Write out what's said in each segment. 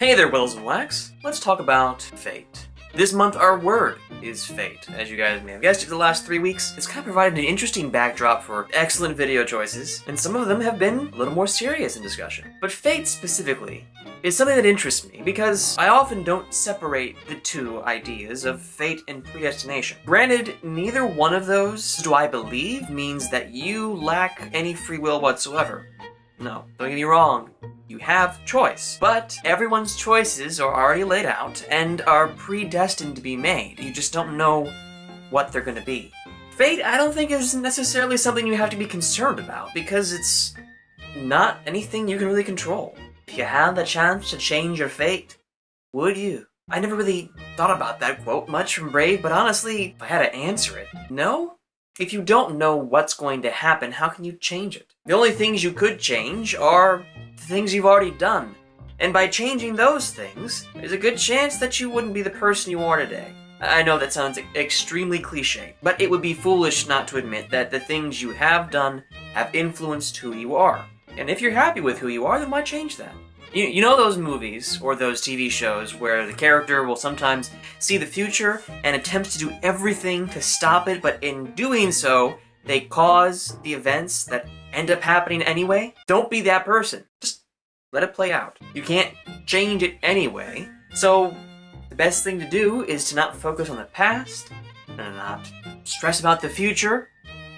Hey there, Willowwacks. Let's talk about fate. This month, our word is fate. As you guys may have guessed, for the last 3 weeks, it's kind of provided an interesting backdrop for excellent video choices, and some of them have been a little more serious in discussion. But fate specifically is something that interests me because I often don't separate the two ideas of fate and predestination. Granted, neither one of those, do I believe, means that you lack any free will whatsoever. No, don't get me wrong. You have choice, but everyone's choices are already laid out and are predestined to be made. You just don't know what they're gonna be. Fate, I don't think, is necessarily something you have to be concerned about because it's not anything you can really control. If you had the chance to change your fate, would you? I never really thought about that quote much from Brave, but honestly, if I had to answer it, no? If you don't know what's going to happen, how can you change it? The only things you could change are the things you've already done. And by changing those things, there's a good chance that you wouldn't be the person you are today. I know that sounds extremely cliche, but it would be foolish not to admit that the things you have done have influenced who you are. And if you're happy with who you are, then why change that? You know those movies or those TV shows where the character will sometimes see the future and attempts to do everything to stop it, but in doing so, they cause the events that end up happening anyway? Don't be that person. Just let it play out. You can't change it anyway, so the best thing to do is to not focus on the past and not stress about the future,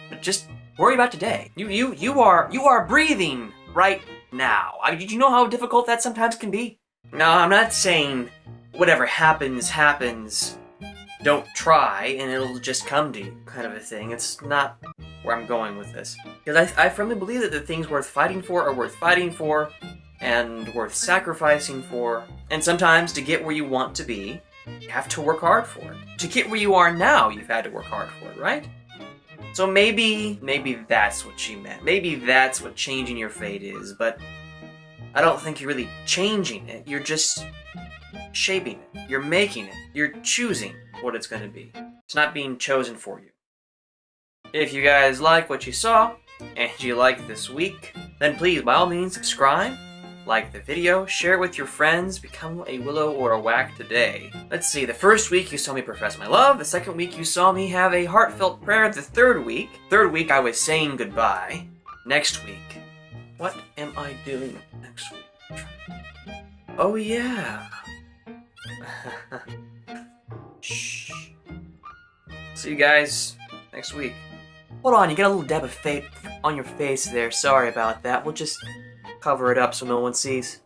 but just worry about today. You are breathing right now. Did you know how difficult that sometimes can be? No, I'm not saying whatever happens, happens. Don't try and it'll just come to you, kind of a thing. It's not where I'm going with this. Because I firmly believe that the things worth fighting for are worth fighting for and worth sacrificing for. And sometimes to get where you want to be, you have to work hard for it. To get where you are now, you've had to work hard for it, right? So maybe that's what she meant. Maybe that's what changing your fate is, but I don't think you're really changing it. You're just shaping it. You're making it. You're choosing what it's going to be. It's not being chosen for you. If you guys like what you saw, and you like this week, then please, by all means, subscribe, like the video, share it with your friends, become a Willow or a Whack today. Let's see, the first week you saw me profess my love, the second week you saw me have a heartfelt prayer, the third week I was saying goodbye. Next week, what am I doing next week? Oh yeah. Shh. See you guys next week. Hold on, you got a little dab of fate on your face there. Sorry about that. We'll just cover it up so no one sees.